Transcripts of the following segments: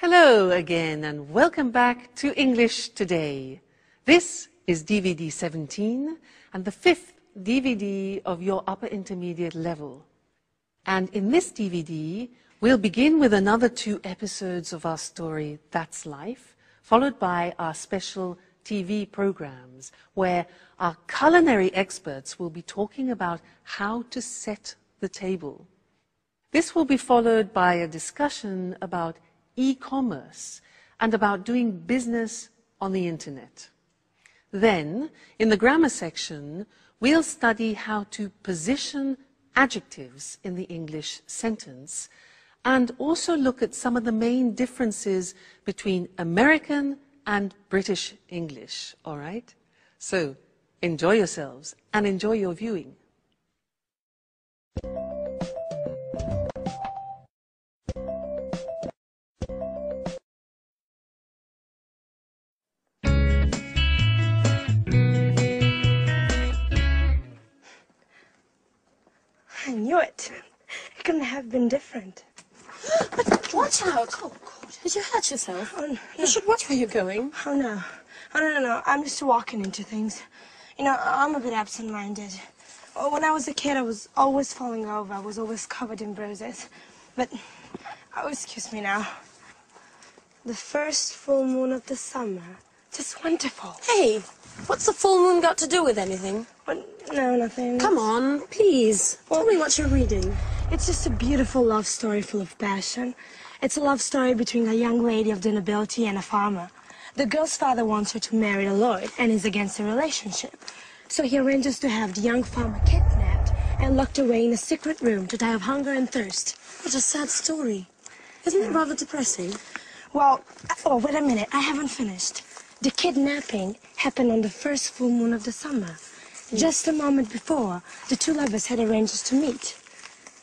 Hello again and welcome back to English Today. This is DVD 17 and the fifth DVD of your upper intermediate level. And in this DVD, we'll begin with another 2 episodes of our story, That's Life, followed by our special TV programs, where our culinary experts will be talking about how to set the table. This will be followed by a discussion about e-commerce and about doing business on the internet. Then, in the grammar section, we'll study how to position adjectives in the English sentence and also look at some of the main differences between American and British English, all right? So, enjoy yourselves and enjoy your viewing. I knew it. It couldn't have been different. But watch out! Oh, God. Did you hurt yourself? Oh, no. You should watch where you're going. Oh, no. Oh, no. I'm just walking into things. You know, I'm a bit absent-minded. When I was a kid, I was always falling over. I was always covered in bruises. But, oh, excuse me now. The first full moon of the summer. Just wonderful. Hey, what's the full moon got to do with anything? No, nothing. Come on, please. Tell me what you're reading. It's just a beautiful love story full of passion. It's a love story between a young lady of the nobility and a farmer. The girl's father wants her to marry a lord and is against the relationship. So he arranges to have the young farmer kidnapped and locked away in a secret room to die of hunger and thirst. What a sad story. Isn't it rather depressing? Well, oh, wait a minute. I haven't finished. The kidnapping happened on the first full moon of the summer. Just a moment before, the 2 lovers had arranged to meet.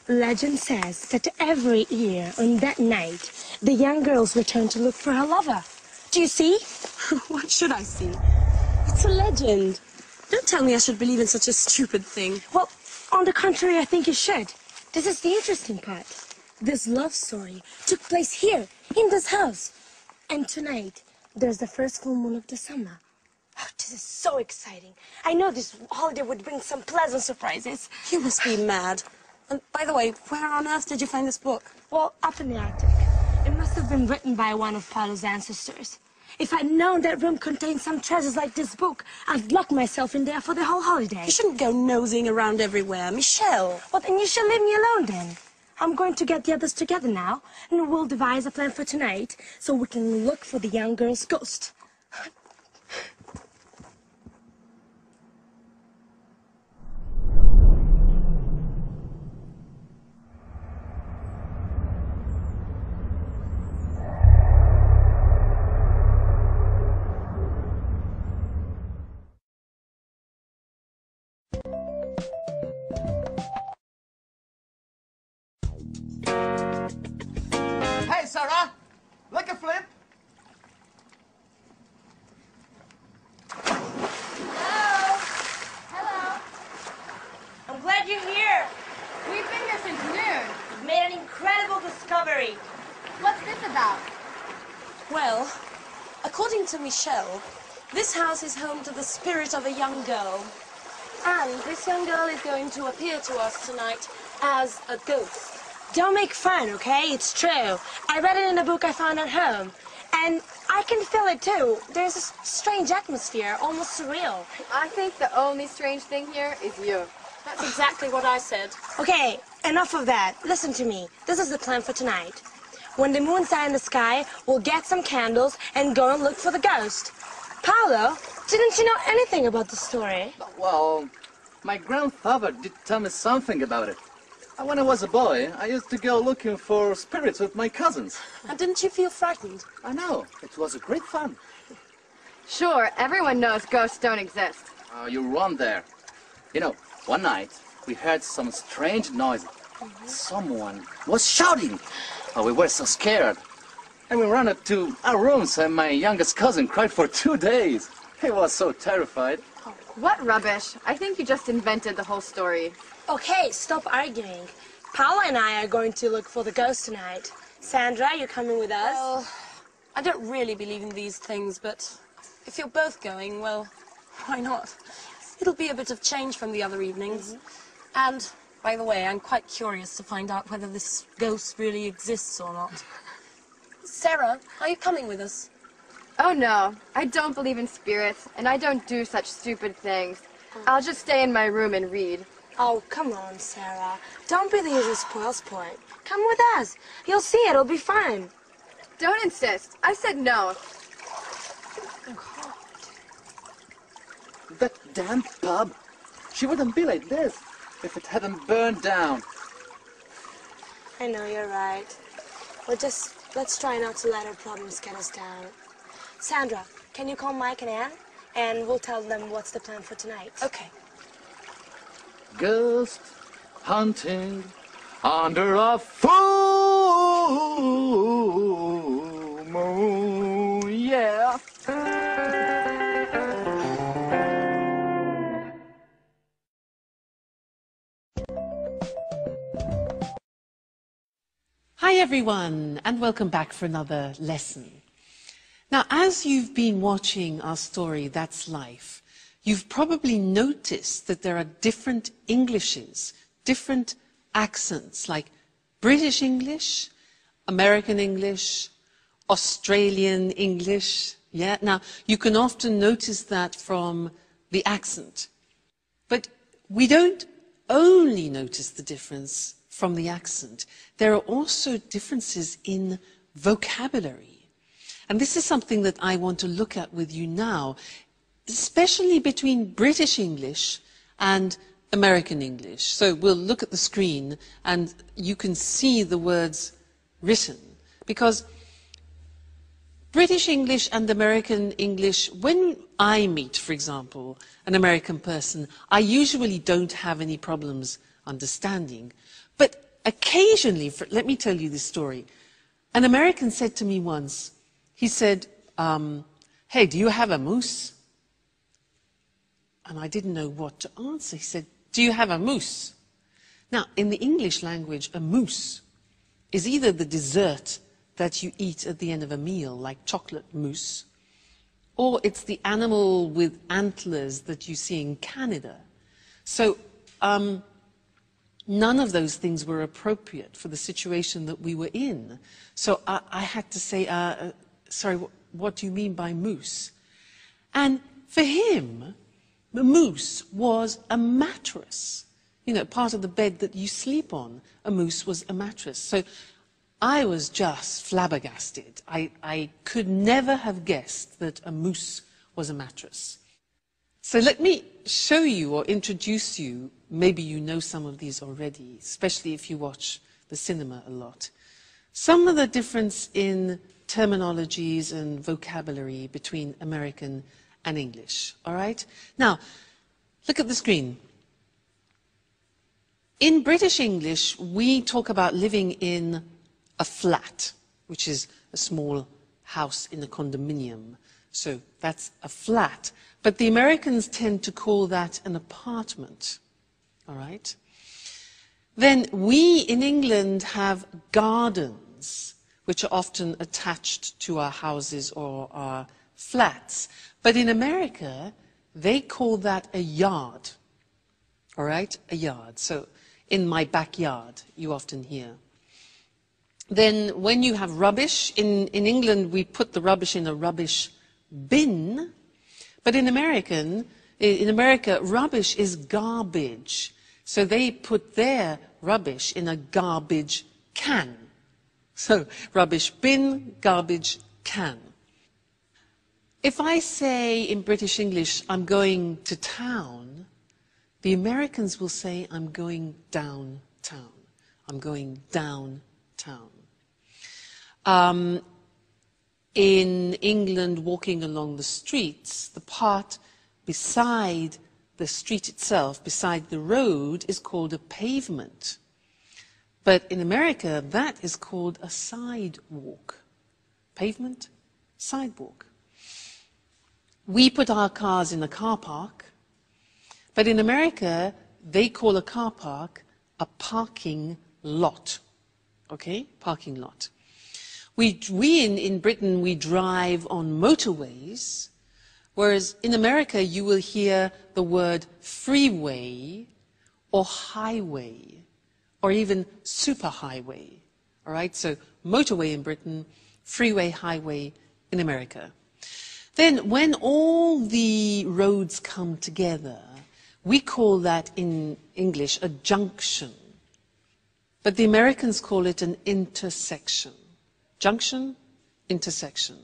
Legend says that every year on that night, the young girls return to look for her lover. Do you see? What should I see? It's a legend. Don't tell me I should believe in such a stupid thing. Well, on the contrary, I think you should. This is the interesting part. This love story took place here, in this house. And tonight, there's the first full moon of the summer. Oh, this is so exciting. I know this holiday would bring some pleasant surprises. You must be mad. And by the way, where on earth did you find this book? Well, up in the Arctic. It must have been written by one of Paolo's ancestors. If I'd known that room contained some treasures like this book, I'd lock myself in there for the whole holiday. You shouldn't go nosing around everywhere, Michelle. Well, then you should leave me alone then. I'm going to get the others together now, and we'll devise a plan for tonight so we can look for the young girl's ghost. Hey, Sarah! Lick a flip! Hello. I'm glad you're here. We've been here since noon. You've made an incredible discovery. What's this about? Well, according to Michelle, this house is home to the spirit of a young girl. And this young girl is going to appear to us tonight as a ghost. Don't make fun, okay? It's true. I read it in a book I found at home. And I can feel it, too. There's a strange atmosphere, almost surreal. I think the only strange thing here is you. That's exactly what I said. Okay, enough of that. Listen to me. This is the plan for tonight. When the moon's out in the sky, we'll get some candles and go and look for the ghost. Paolo, didn't you know anything about the story? Well, my grandfather did tell me something about it. And when I was a boy, I used to go looking for spirits with my cousins. And didn't you feel frightened? I know, it was a great fun. Sure, everyone knows ghosts don't exist. Oh, you're wrong there. You know, one night, we heard some strange noises. Someone was shouting. Oh, we were so scared. And we ran up to our rooms, and my youngest cousin cried for 2 days. He was so terrified. What rubbish. I think you just invented the whole story. Okay, stop arguing. Paolo and I are going to look for the ghost tonight. Sandra, you coming with us? Well, I don't really believe in these things, but if you're both going, well, why not? It'll be a bit of change from the other evenings. And, by the way, I'm quite curious to find out whether this ghost really exists or not. Sarah, are you coming with us? Oh no, I don't believe in spirits, and I don't do such stupid things. I'll just stay in my room and read. Oh, come on, Sarah. Don't be the usual spoil sport. Come with us. You'll see it. It'll be fun. Don't insist. I said no. That damn pub. She wouldn't be like this if it hadn't burned down. I know, you're right. Let's try not to let our problems get us down. Sandra, can you call Mike and Anne? And we'll tell them what's the plan for tonight. Okay. Ghost hunting under a full moon, yeah. Hi everyone, and welcome back for another lesson. Now, as you've been watching our story, That's Life, you've probably noticed that there are different Englishes, different accents, like British English, American English, Australian English. Yeah, now you can often notice that from the accent. But we don't only notice the difference from the accent. There are also differences in vocabulary. And this is something that I want to look at with you now, especially between British English and American English. So we'll look at the screen and you can see the words written. Because British English and American English, when I meet, for example, an American person, I usually don't have any problems understanding. But occasionally, let me tell you this story. An American said to me once, he said, hey, do you have a moose? And I didn't know what to answer. He said, do you have a moose? Now, in the English language, a moose is either the dessert that you eat at the end of a meal, like chocolate mousse, or it's the animal with antlers that you see in Canada. So none of those things were appropriate for the situation that we were in. So I had to say, sorry, what do you mean by moose? And for him, the moose was a mattress. You know, part of the bed that you sleep on, a moose was a mattress. So I was just flabbergasted. I could never have guessed that a moose was a mattress. So let me show you or introduce you, maybe you know some of these already, especially if you watch the cinema a lot. Some of the difference in terminologies and vocabulary between American and English, all right? Now, look at the screen. In British English, we talk about living in a flat, which is a small house in a condominium. So that's a flat. But the Americans tend to call that an apartment, all right? Then we in England have gardens, which are often attached to our houses or our flats. But in America, they call that a yard, all right? A yard. So in my backyard, you often hear. Then when you have rubbish, in England, we put the rubbish in a rubbish bin. But in America, rubbish is garbage. So they put their rubbish in a garbage can. So rubbish bin, garbage can. If I say in British English, I'm going to town, the Americans will say, I'm going downtown. I'm going downtown. In England, walking along the streets, the part beside the street itself, beside the road, is called a pavement. But in America, that is called a sidewalk. Pavement, sidewalk. We put our cars in a car park, but in America, they call a car park a parking lot. Okay? Parking lot. In Britain, we drive on motorways, whereas in America, you will hear the word freeway or highway or even superhighway. All right, so motorway in Britain, freeway, highway in America. Then when all the roads come together, we call that in English a junction. But the Americans call it an intersection. Junction, intersection.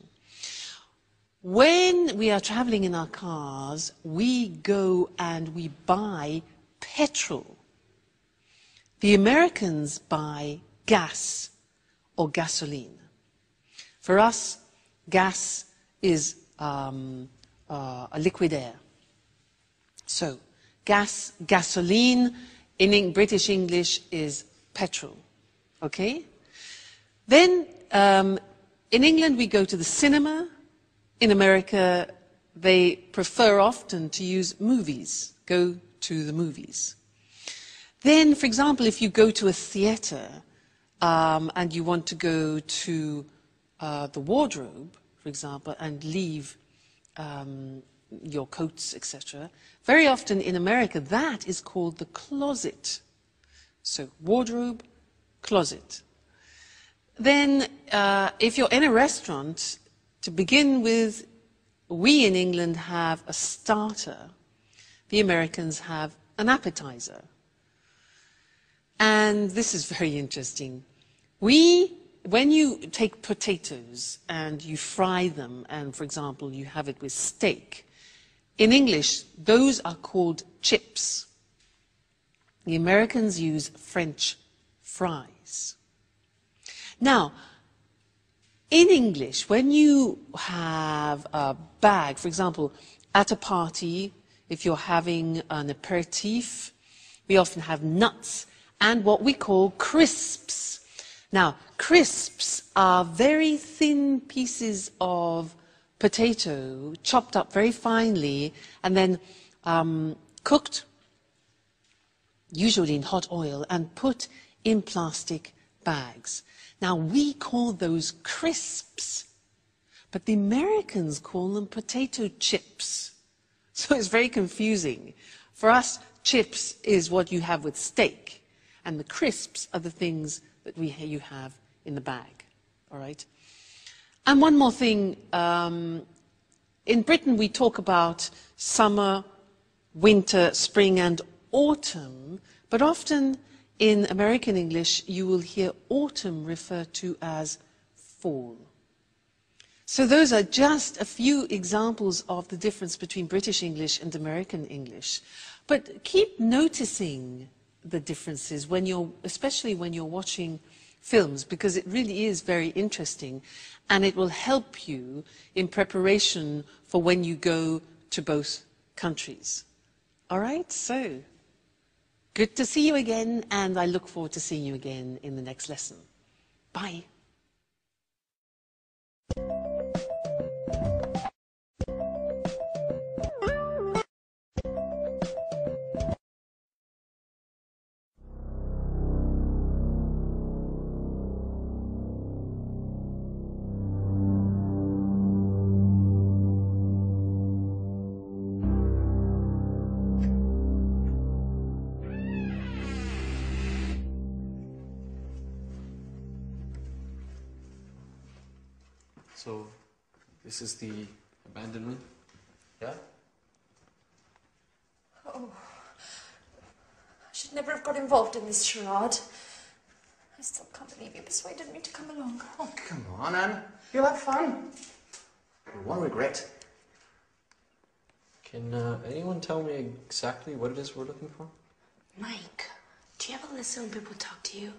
When we are traveling in our cars, we go and we buy petrol. The Americans buy gas or gasoline. For us, gas is a liquid air. So, gas, gasoline, in British English is petrol. Okay? Then, in England, we go to the cinema. In America, they prefer often to use movies, go to the movies. Then, for example, if you go to a theatre and you want to go to the wardrobe, for example, and leave your coats, etc., very often in America, that is called the closet. So, wardrobe, closet. Then, if you're in a restaurant, to begin with, we in England have a starter. The Americans have an appetizer. And this is very interesting. When you take potatoes and you fry them, and for example, you have it with steak, in English, those are called chips. The Americans use French fries. Now, in English, when you have a bag, for example, at a party, if you're having an aperitif, we often have nuts and what we call crisps. Now, crisps are very thin pieces of potato, chopped up very finely, and then cooked, usually in hot oil, and put in plastic bags. Now, we call those crisps, but the Americans call them potato chips. So it's very confusing. For us, chips is what you have with steak, and the crisps are the things that you have in the bag, all right? And one more thing, in Britain we talk about summer, winter, spring and autumn, but often in American English you will hear autumn referred to as fall. So those are just a few examples of the difference between British English and American English. But keep noticing the differences especially when you're watching films, because it really is very interesting and it will help you in preparation for when you go to both countries. All right, so good to see you again, and I look forward to seeing you again in the next lesson. Bye. So, this is the abandonment? Yeah? Oh, I should never have got involved in this charade. I still can't believe you persuaded me to come along. Oh, come on, Anne. You'll have fun. You won't regret. Can anyone tell me exactly what it is we're looking for? Mike, do you ever listen when people talk to you?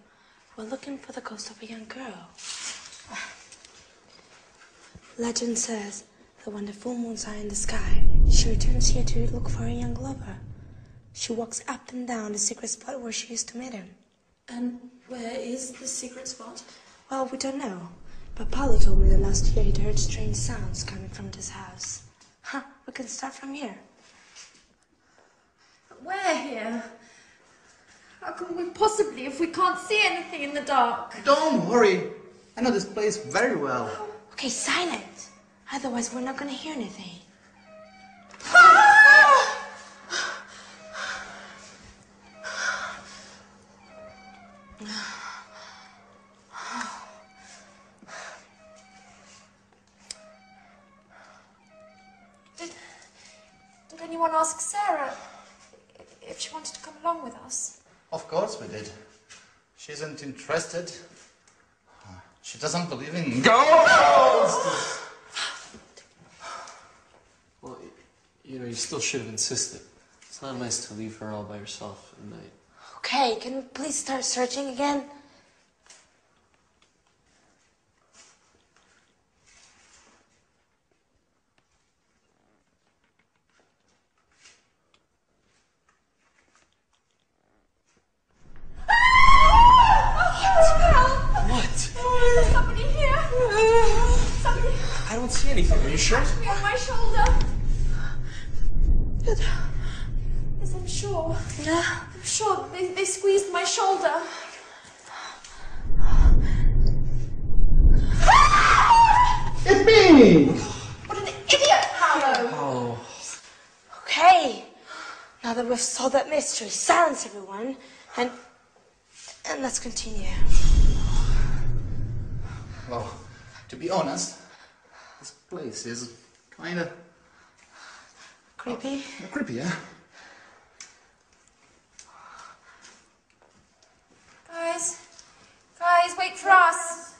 We're looking for the ghost of a young girl. Legend says that when the full moon's high in the sky, she returns here to look for a young lover. She walks up and down the secret spot where she used to meet him. And where is the secret spot? Well, we don't know. But Paolo told me that last year he'd heard strange sounds coming from this house. Huh, we can start from here. Where here? How can we possibly if we can't see anything in the dark? Don't worry. I know this place very well. Okay, silent. Otherwise, we're not gonna hear anything. Did anyone ask Sarah if she wanted to come along with us? Of course we did. She isn't interested. She doesn't believe in ghosts! Well, you know, you still should have insisted. It's not nice to leave her all by herself at night. Okay, can we please start searching again? Somebody here! Somebody I don't see anything. Are you sure? touched me on my shoulder. Yes, I'm sure. I'm sure they squeezed my shoulder. It's me! What an idiot, Paolo! Oh. Okay. Now that we've solved that mystery, silence everyone, and let's continue. Well, to be honest, this place is kind of Creepy. creepy, yeah? Guys, wait for us.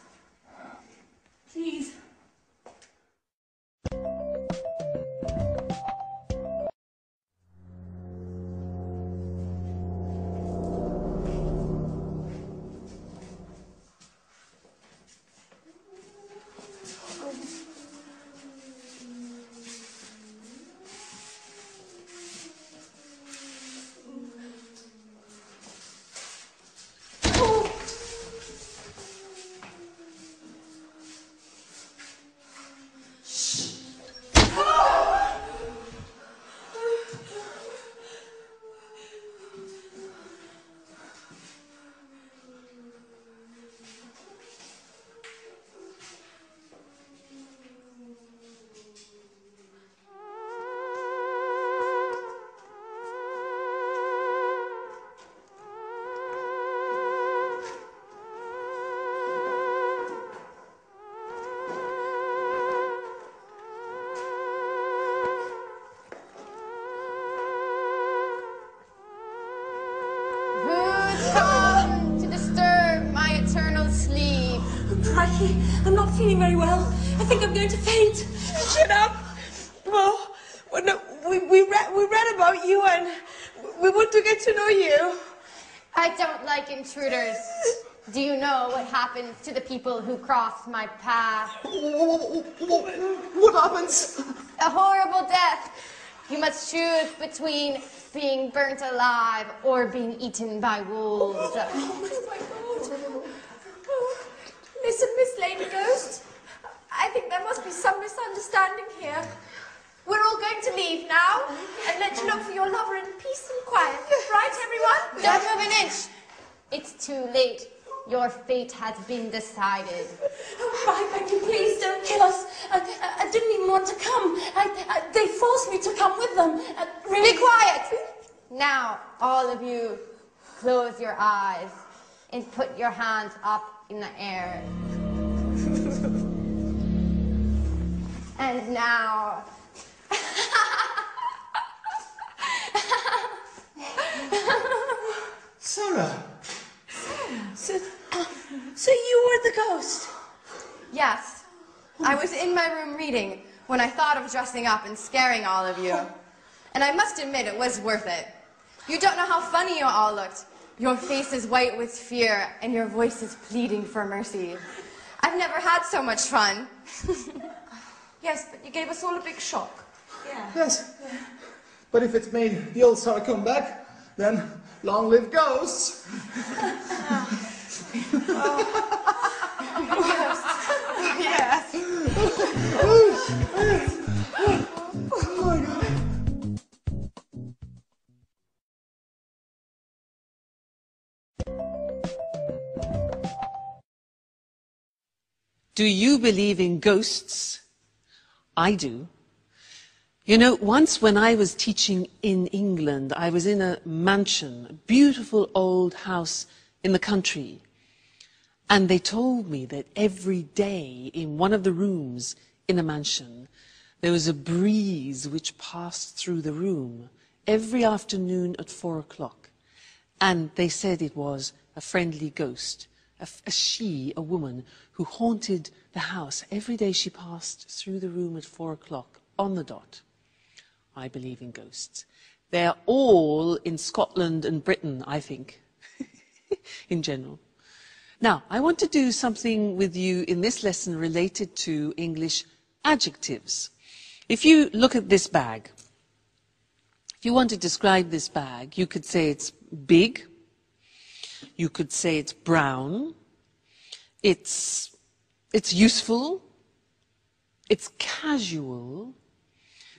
Please. Crikey, I'm not feeling very well. I think I'm going to faint. Shut up! Well, no, we read about you and we want to get to know you. I don't like intruders. Do you know what happens to the people who cross my path? What happens? A horrible death. You must choose between being burnt alive or being eaten by wolves. Oh my God. Listen, Miss Lady Ghost. I think there must be some misunderstanding here. We're all going to leave now and let you look for your lover in peace and quiet. Right, everyone? Don't move an inch. It's too late. Your fate has been decided. Oh, I beg you, please don't kill us. I didn't even want to come. They forced me to come with them. Really? Be quiet. Now, all of you, close your eyes and put your hands up in the air. And now... Sarah! So you were the ghost? Yes. I was in my room reading when I thought of dressing up and scaring all of you. And I must admit, it was worth it. You don't know how funny you all looked. Your face is white with fear, and your voice is pleading for mercy. I've never had so much fun. Yes, but you gave us all a big shock. Yeah. Yes. But if it's made the old Sarah come back, then long live ghosts! Yes. Oh my God. Do you believe in ghosts? I do. You know, once when I was teaching in England, I was in a mansion, a beautiful old house in the country. And they told me that every day in one of the rooms in the mansion, there was a breeze which passed through the room every afternoon at 4 o'clock. And they said it was a friendly ghost, a woman who haunted the house. Every day she passed through the room at 4 o'clock on the dot. I believe in ghosts. They're all in Scotland and Britain, I think, in general. Now, I want to do something with you in this lesson related to English adjectives. If you look at this bag, if you want to describe this bag, you could say it's big, you could say it's brown, it's useful, it's casual.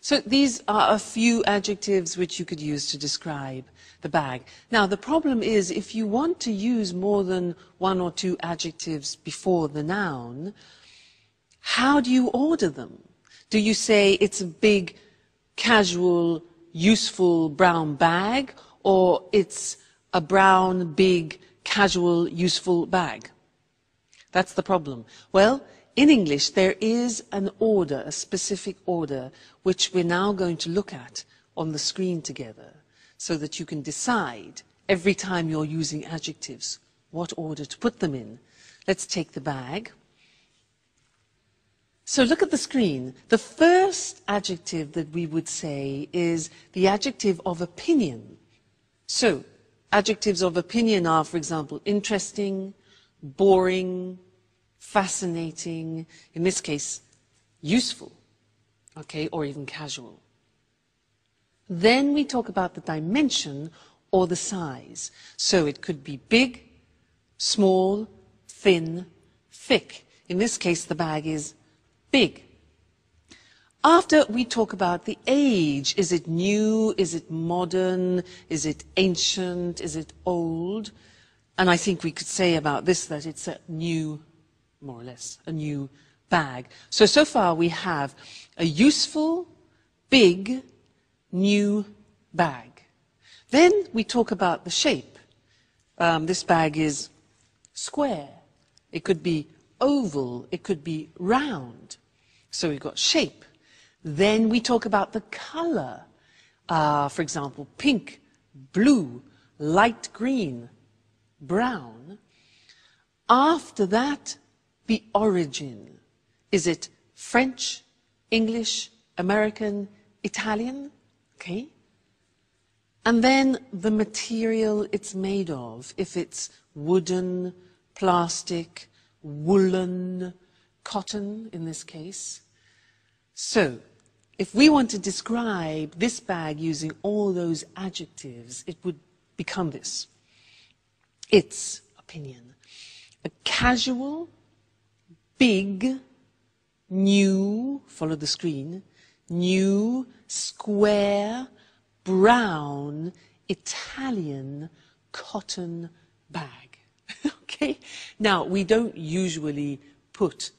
So these are a few adjectives which you could use to describe the bag. Now, the problem is if you want to use more than one or two adjectives before the noun, how do you order them? Do you say it's a big, casual, useful brown bag, or it's a brown, big, casual, useful bag? That's the problem. Well, in English, there is an order, a specific order, which we're now going to look at on the screen together, so that you can decide every time you're using adjectives what order to put them in. Let's take the bag. So look at the screen. The first adjective that we would say is the adjective of opinion. So adjectives of opinion are, for example, interesting, boring, fascinating, in this case, useful, okay, or even casual. Then we talk about the dimension or the size. So it could be big, small, thin, thick. In this case, the bag is big. After we talk about the age, is it new, is it modern, is it ancient, is it old? And I think we could say about this that it's a new, more or less, a new bag. So far we have a useful, big, new bag. Then we talk about the shape. This bag is square. It could be oval. It could be round. So we've got shape. Then we talk about the color. For example, pink, blue, light green, brown. After that, the origin. Is it French, English, American, Italian? Okay. And then the material it's made of. If it's wooden, plastic, woolen, cotton in this case. So, if we want to describe this bag using all those adjectives, it would become this. Its opinion. A casual, big, new, follow the screen, new, square, brown, Italian cotton bag. Okay? Now, we don't usually put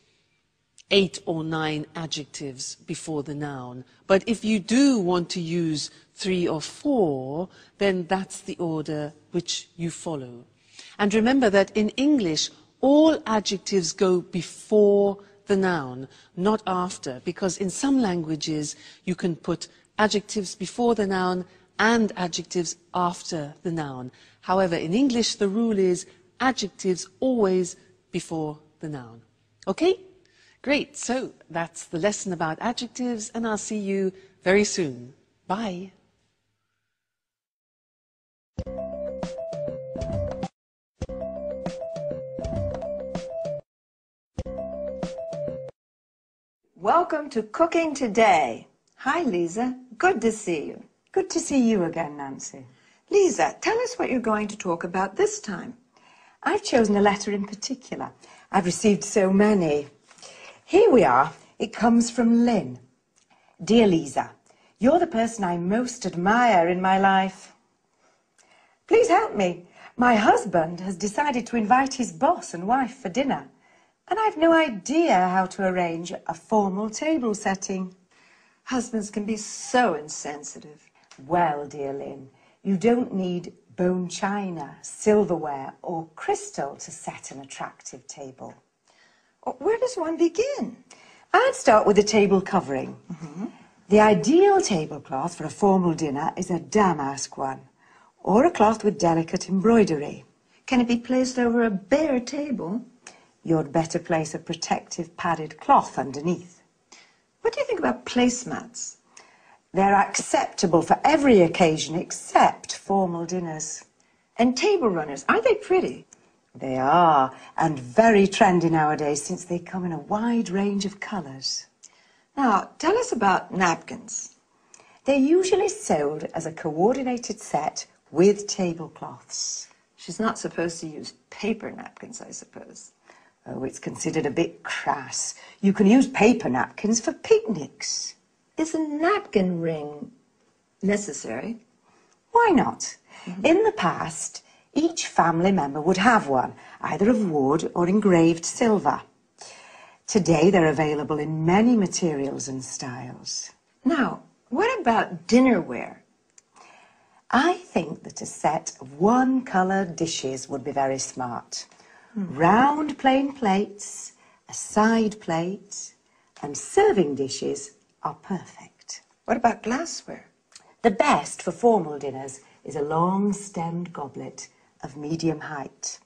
8 or 9 adjectives before the noun, but if you do want to use 3 or 4, then that's the order which you follow. And remember that in English, all adjectives go before the noun, not after, because in some languages you can put adjectives before the noun and adjectives after the noun. However, in English, the rule is adjectives always before the noun. Okay? Great. So that's the lesson about adjectives, and I'll see you very soon. Bye. Welcome to Cooking Today. Hi, Lisa. Good to see you. Good to see you again, Nancy. Lisa, tell us what you're going to talk about this time. I've chosen a letter in particular. I've received so many. Here we are. It comes from Lynn. Dear Lisa, you're the person I most admire in my life. Please help me. My husband has decided to invite his boss and wife for dinner. And I've no idea how to arrange a formal table setting. Husbands can be so insensitive. Well, dear Lynn, you don't need bone china, silverware or crystal to set an attractive table. Where does one begin? I'd start with the table covering. The ideal tablecloth for a formal dinner is a damask one, or a cloth with delicate embroidery. Can it be placed over a bare table? You'd better place a protective padded cloth underneath. What do you think about placemats? They're acceptable for every occasion except formal dinners. And table runners, aren't they pretty? They are, and very trendy nowadays since they come in a wide range of colours. Now, tell us about napkins. They're usually sold as a coordinated set with tablecloths. She's not supposed to use paper napkins, I suppose. Oh, it's considered a bit crass. You can use paper napkins for picnics. Is a napkin ring necessary? Why not? In the past, each family member would have one, either of wood or engraved silver. Today, they're available in many materials and styles. Now, what about dinnerware? I think that a set of one-coloured dishes would be very smart. Round plain plates, a side plate, and serving dishes are perfect. What about glassware? The best for formal dinners is a long-stemmed goblet of medium height.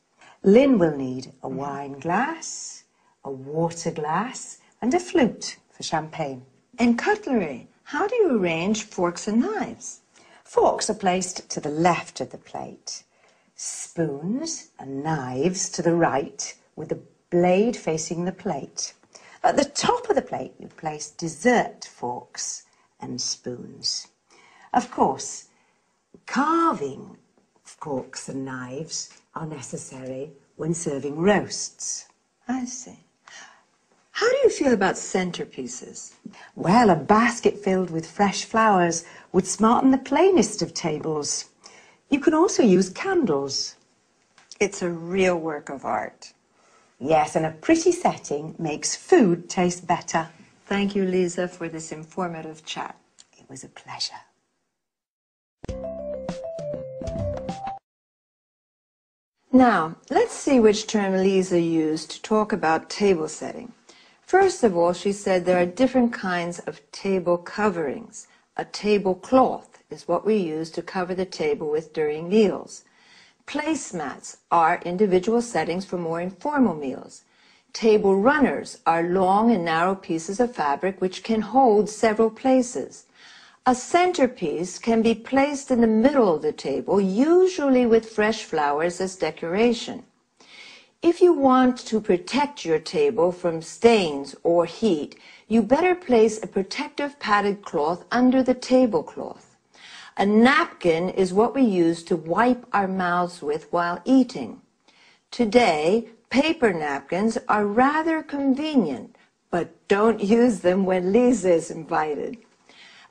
Lynn will need a wine glass, a water glass, and a flute for champagne. And cutlery. How do you arrange forks and knives? Forks are placed to the left of the plate. Spoons and knives to the right, with the blade facing the plate. At the top of the plate, you place dessert forks and spoons. Of course, carving forks and knives are necessary when serving roasts. I see. How do you feel about centerpieces? Well, a basket filled with fresh flowers would smarten the plainest of tables. You can also use candles. It's a real work of art. Yes, and a pretty setting makes food taste better. Thank you, Lisa, for this informative chat. It was a pleasure. Now, let's see which term Lisa used to talk about table setting. First of all, she said there are different kinds of table coverings. A tablecloth is what we use to cover the table with during meals. Placemats are individual settings for more informal meals. Table runners are long and narrow pieces of fabric which can hold several places. A centerpiece can be placed in the middle of the table, usually with fresh flowers as decoration. If you want to protect your table from stains or heat, you better place a protective padded cloth under the tablecloth. A napkin is what we use to wipe our mouths with while eating. Today, paper napkins are rather convenient, but don't use them when Lisa is invited.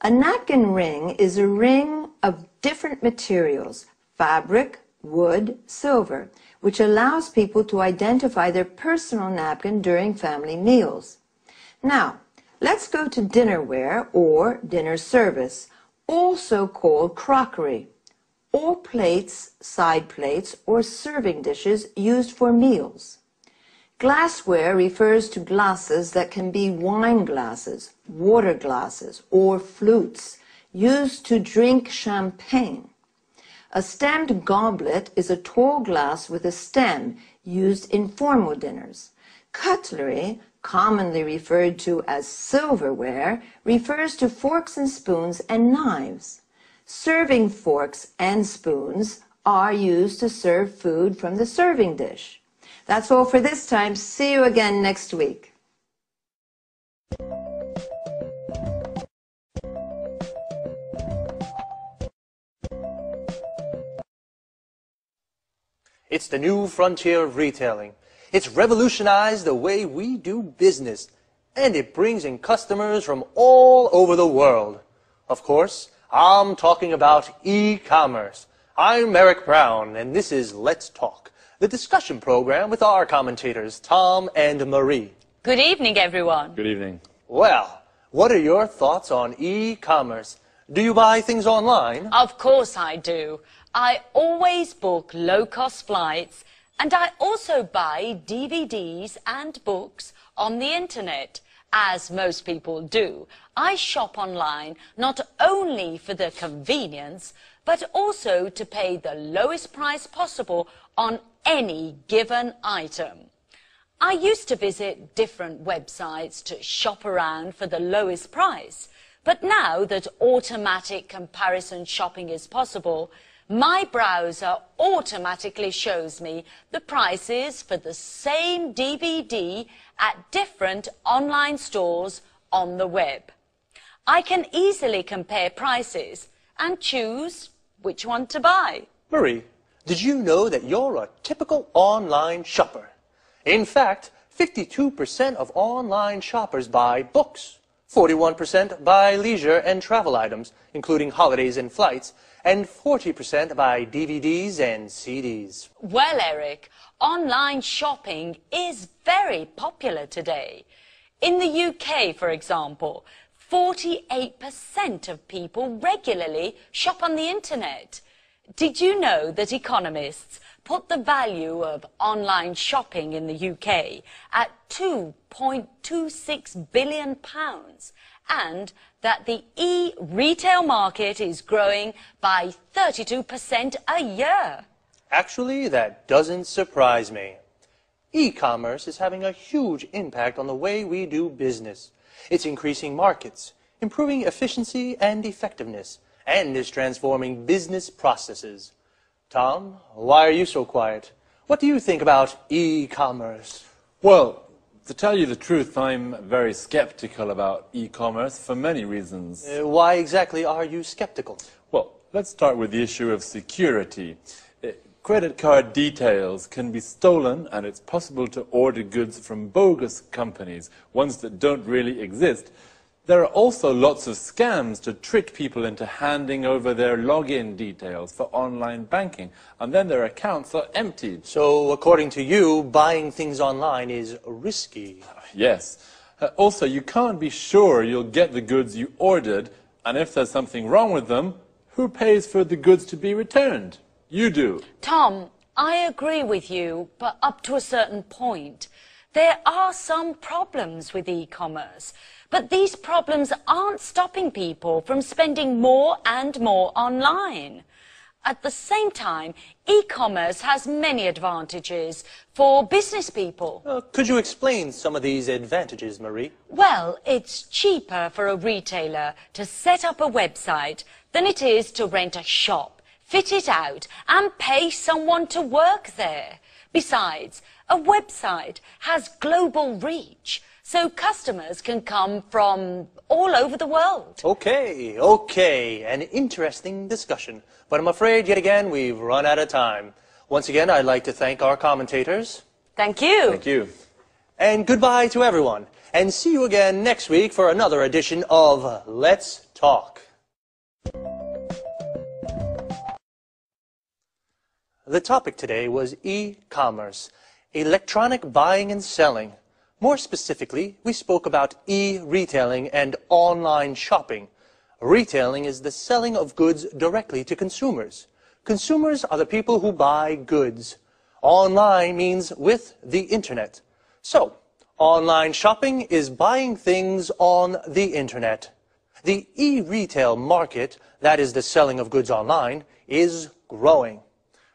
A napkin ring is a ring of different materials, fabric, wood, silver, which allows people to identify their personal napkin during family meals. Now, let's go to dinnerware or dinner service, also called crockery, or plates, side plates, or serving dishes used for meals. Glassware refers to glasses that can be wine glasses, water glasses, or flutes, used to drink champagne. A stemmed goblet is a tall glass with a stem used in formal dinners. Cutlery, commonly referred to as silverware, refers to forks and spoons and knives. Serving forks and spoons are used to serve food from the serving dish. That's all for this time. See you again next week. It's the new frontier of retailing. It's revolutionized the way we do business, and it brings in customers from all over the world. Of course, I'm talking about e-commerce. I'm Eric Brown, and this is Let's Talk, the the discussion program with our commentators, Tom and Marie. Good evening, everyone. Good evening. Well, what are your thoughts on e-commerce? Do you buy things online? Of course I do. I always book low-cost flights, and I also buy DVDs and books on the internet. As most people do, I shop online not only for the convenience, but also to pay the lowest price possible on any given item. I used to visit different websites to shop around for the lowest price, but now that automatic comparison shopping is possible, my browser automatically shows me the prices for the same DVD at different online stores on the web. I can easily compare prices and choose which one to buy. Marie, did you know that you're a typical online shopper? In fact, 52% of online shoppers buy books, 41% buy leisure and travel items, including holidays and flights, and 40% buy DVDs and CDs. Well, Eric, online shopping is very popular today. In the UK, for example, 48% of people regularly shop on the internet. Did you know that economists put the value of online shopping in the UK at £2.26 billion, and that the e-retail market is growing by 32% a year? Actually, that doesn't surprise me. E-commerce is having a huge impact on the way we do business. It's increasing markets, improving efficiency and effectiveness, and is transforming business processes. Tom, why are you so quiet? What do you think about e-commerce? Well, to tell you the truth, I'm very skeptical about e-commerce for many reasons. Why exactly are you skeptical? Well, let's start with the issue of security. Credit card details can be stolen, and it's possible to order goods from bogus companies, ones that don't really exist. There are also lots of scams to trick people into handing over their login details for online banking, and then their accounts are emptied. So, according to you, buying things online is risky. Yes. Also, you can't be sure you'll get the goods you ordered, and if there's something wrong with them, who pays for the goods to be returned? You do. Tom, I agree with you, but up to a certain point. There are some problems with e-commerce, but these problems aren't stopping people from spending more and more online. At the same time, e-commerce has many advantages for business people. Could you explain some of these advantages, Marie? Well, it's cheaper for a retailer to set up a website than it is to rent a shop, fit it out, and pay someone to work there. Besides, a website has global reach, so customers can come from all over the world. Okay, an interesting discussion. But I'm afraid, yet again, we've run out of time. Once again, I'd like to thank our commentators. Thank you. Thank you. And goodbye to everyone. And see you again next week for another edition of Let's Talk. The topic today was e-commerce, electronic buying and selling. More specifically, we spoke about e-retailing and online shopping. Retailing is the selling of goods directly to consumers. Consumers are the people who buy goods. Online means with the internet. So, online shopping is buying things on the internet. The e-retail market, that is the selling of goods online, is growing.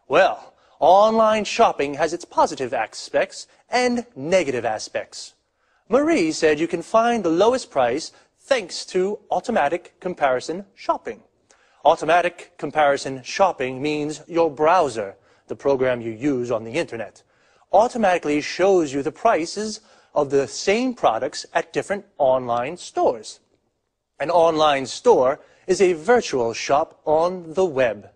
Well, online shopping has its positive aspects and negative aspects. Marie said you can find the lowest price thanks to automatic comparison shopping. Automatic comparison shopping means your browser, the program you use on the internet, automatically shows you the prices of the same products at different online stores. An online store is a virtual shop on the web.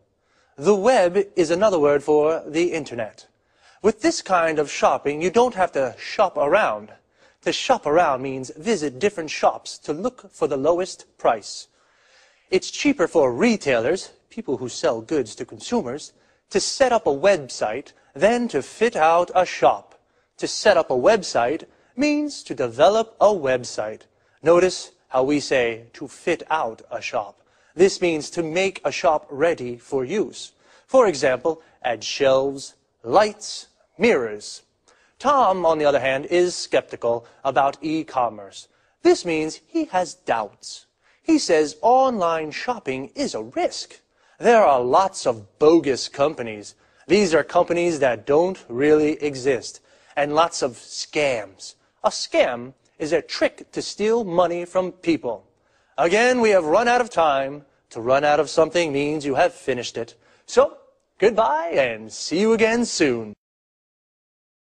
The web is another word for the internet. With this kind of shopping, you don't have to shop around. To shop around means visit different shops to look for the lowest price. It's cheaper for retailers, people who sell goods to consumers, to set up a website than to fit out a shop. To set up a website means to develop a website. Notice how we say to fit out a shop. This means to make a shop ready for use. For example, add shelves, lights, mirrors. Tom, on the other hand, is skeptical about e-commerce. This means he has doubts. He says online shopping is a risk. There are lots of bogus companies. These are companies that don't really exist. And lots of scams. A scam is a trick to steal money from people. Again, we have run out of time. To run out of something means you have finished it. So, goodbye and see you again soon.